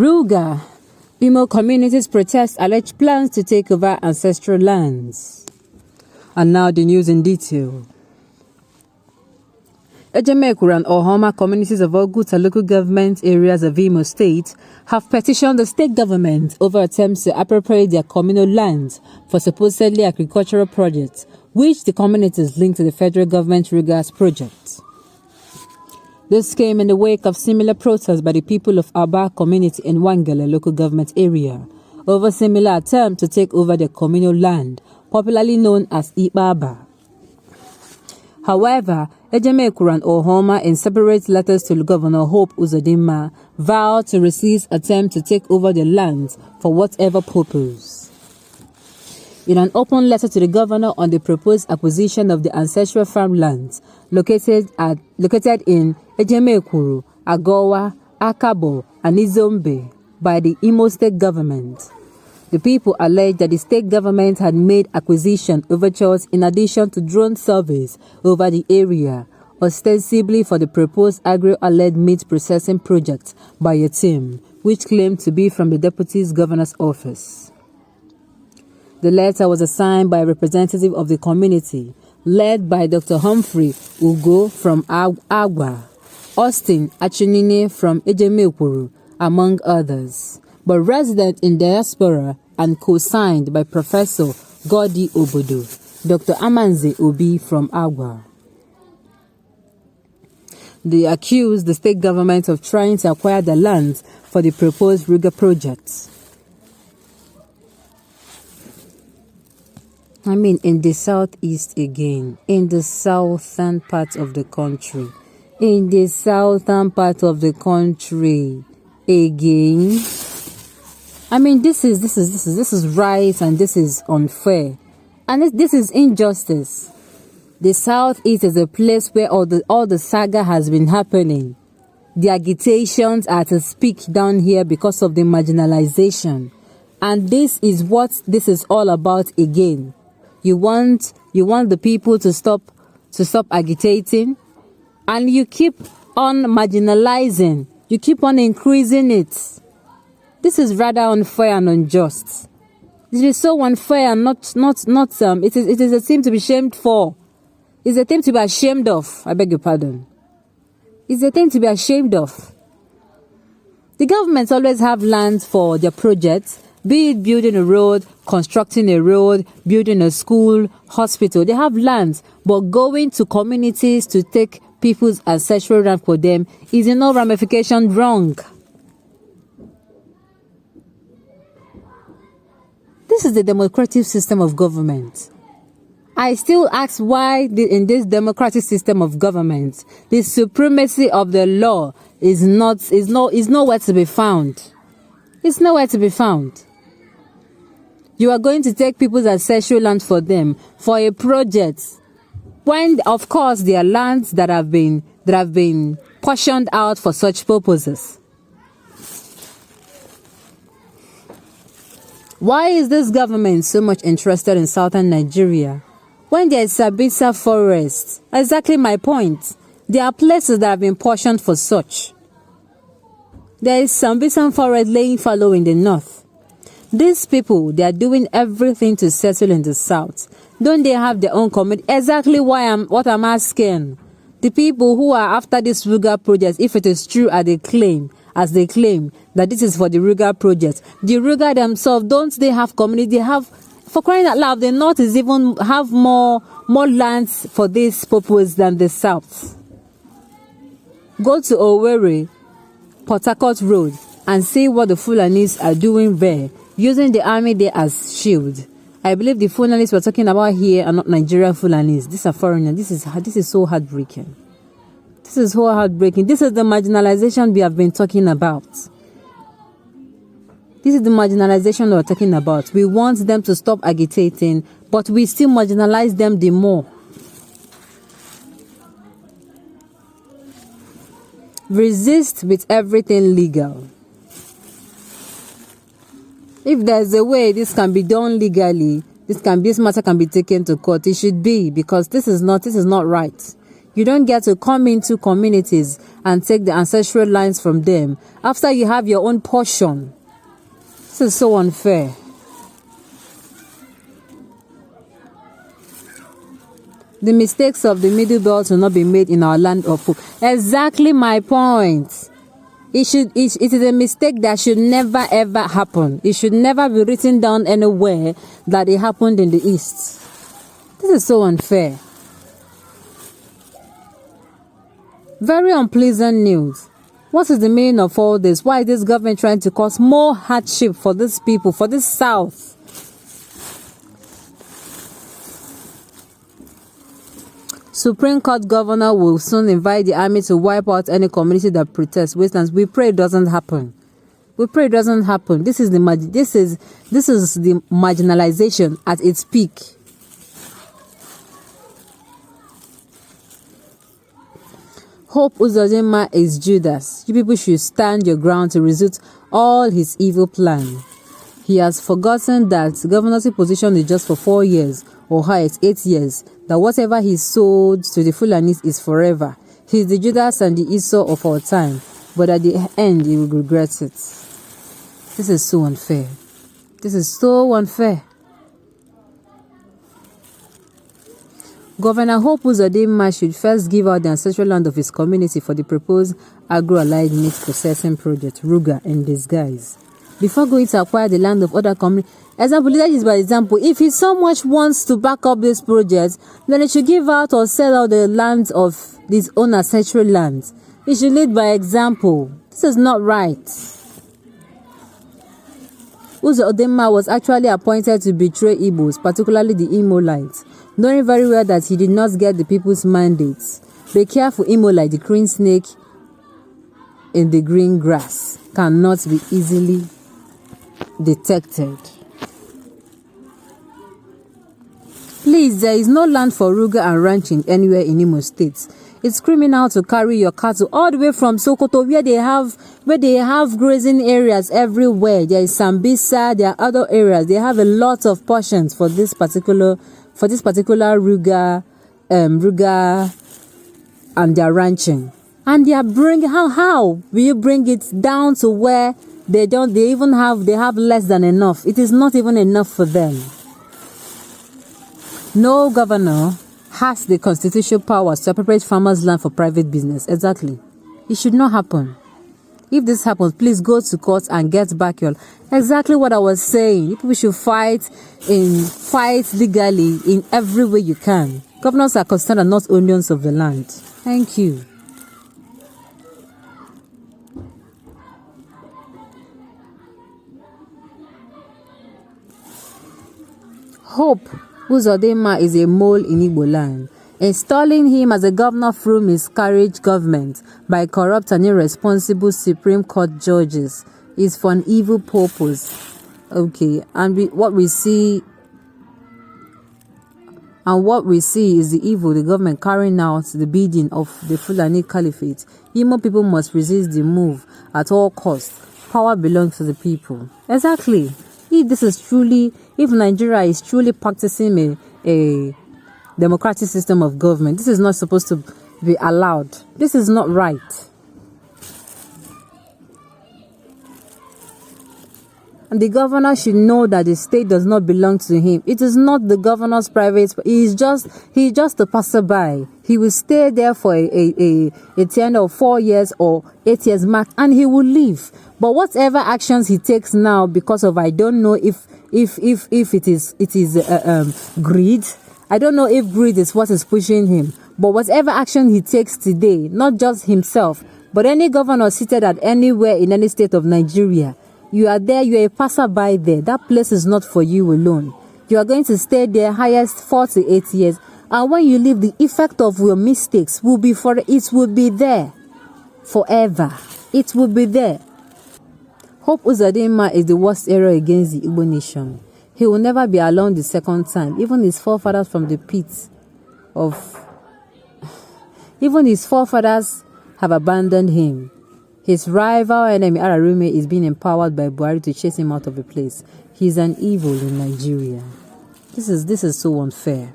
Ruga, Imo communities protest alleged plans to take over ancestral lands. And now the news in detail. Ejemekuru and Ohoma communities of Oguta local government areas of Imo State have petitioned the state government over attempts to appropriate their communal lands for supposedly agricultural projects, which the communities linked to the federal government Ruga's project. This came in the wake of similar protests by the people of Aba community in Wangele local government area over similar attempt to take over their communal land, popularly known as Ibaba. However, Ejemekuru and Ohoma, in separate letters to Governor Hope Uzodinma, vowed to resist attempt to take over the lands for whatever purpose. In an open letter to the governor on the proposed acquisition of the ancestral farmlands located in Ejemekuru, Agowa, Akabo, and Izombe by the Imo State government, the people alleged that the state government had made acquisition overtures in addition to drone surveys over the area, ostensibly for the proposed agro-allied meat processing project by a team, which claimed to be from the deputy governor's office. The letter was signed by a representative of the community, led by Dr. Humphrey Ugo from Agwa, Austin Achinine from Ejemekuru, among others, but resident in diaspora and co-signed by Professor Godi Obodo, Dr. Amanze Obi from Agwa. They accused the state government of trying to acquire the lands for the proposed Ruga project. In the southeast again, in the southern part of the country. In the southern part of the country again. This is right and this is unfair. And this is injustice. The southeast is a place where all the saga has been happening. The agitations are to speak down here because of the marginalization. And this is what this is all about again. You want the people to stop agitating, and you keep on marginalizing. You keep on increasing it. This is rather unfair and unjust. It is so unfair and not. It is a thing to be shamed for. It's a thing to be ashamed of. I beg your pardon. It's a thing to be ashamed of. The governments always have lands for their projects. Be it building a road, constructing a road, building a school, hospital. They have lands, but going to communities to take people's ancestral land for them is in no ramification wrong. This is the democratic system of government. I still ask why in this democratic system of government, the supremacy of the law is nowhere to be found. It's nowhere to be found. You are going to take people's ancestral land for them for a project, when of course there are lands that have been portioned out for such purposes. Why is this government so much interested in southern Nigeria when there is Sabisa forest? Exactly my point. There are places that have been portioned for such. There is Sabisa forest laying fallow in the north. These people, they are doing everything to settle in the south. Don't they have their own community? Exactly what I'm asking. The people who are after this Ruga project, if it is true as they claim that this is for the Ruga project, the Ruga themselves, don't they have community? They have, for crying out loud, the north is even have more lands for this purpose than the south. Go to Owerri, Port Harcourt Road, and see what the Fulanis are doing there, using the army there as shield. I believe the Fulanis we're talking about here are not Nigerian Fulanis. These are foreigners. This is so heartbreaking. This is so heartbreaking. This is the marginalization we have been talking about. This is the marginalization we're talking about. We want them to stop agitating, but we still marginalize them the more. Resist with everything legal. If there's a way this can be done legally, this matter can be taken to court, it should be, because this is not right. You don't get to come into communities and take the ancestral lines from them after you have your own portion. This is so unfair. The mistakes of the Middle Belt will not be made in our land of hope. Exactly my point. It is a mistake that should never ever happen. It should never be written down anywhere that it happened in the East. This is so unfair. Very unpleasant news. What is the meaning of all this? Why is this government trying to cause more hardship for these people, for this South? Supreme Court governor will soon invite the army to wipe out any community that protests wastelands. We pray it doesn't happen. We pray it doesn't happen. This is the marginalization at its peak. Hope Uzodinma is Judas. You people should stand your ground to resist all his evil plan. He has forgotten that the governorship position is just for 4 years, or highest 8 years, that whatever he sold to the Fulanis is forever. He is the Judas and the Esau of our time, but at the end he will regret it. This is so unfair. This is so unfair. Governor Hope Uzodinma should first give out the ancestral land of his community for the proposed agro-allied meat processing project, Ruga, in disguise, before going to acquire the land of other communities. Example, that is by example. If he so much wants to back up this project, then he should give out or sell out the lands of his own ancestral lands. He should lead by example. This is not right. Uzodinma was actually appointed to betray Igbos, particularly the Imolites, knowing very well that he did not get the people's mandates. Be careful, Imolite, the green snake in the green grass, cannot be easily detected. Please, there is no land for Ruga and ranching anywhere in Imo State. It's criminal to carry your cattle all the way from Sokoto, where they have grazing areas everywhere. There is Sambisa, there are other areas. They have a lot of portions for this particular Ruga, and their ranching. And they are bringing how will you bring it down to where they have less than enough? It is not even enough for them. No governor has the constitutional powers to appropriate farmers' land for private business. Exactly. It should not happen. If this happens, please go to court and get back your... Exactly what I was saying. People should fight legally in every way you can. Governors are concerned and not owners of the land. Thank you. Hope Uzodinma is a mole in Igbo land. Installing him as a governor through miscarriage government by corrupt and irresponsible Supreme Court judges is for an evil purpose. Okay, and what we see is the evil, the government carrying out the bidding of the Fulani Caliphate. Imo people must resist the move at all costs. Power belongs to the people. Exactly. If Nigeria is truly practicing a democratic system of government, this is not supposed to be allowed. This is not right. And the governor should know that the state does not belong to him. It is not the governor's private. He's just a passerby. He will stay there for a tenure of 4 years or 8 years max, and he will leave. But whatever actions he takes now, because of, I don't know if it is greed. I don't know if greed is what is pushing him. But whatever action he takes today, not just himself, but any governor seated at anywhere in any state of Nigeria, you are there, you are a passerby there. That place is not for you alone. You are going to stay there highest 4 to 8 years. And when you leave, the effect of your mistakes will be there forever. It will be there. Hope Uzodinma is the worst error against the Igbo nation. He will never be alone the second time. Even his forefathers have abandoned him. His rival enemy Ararume is being empowered by Buhari to chase him out of the place. He's an evil in Nigeria. This is so unfair.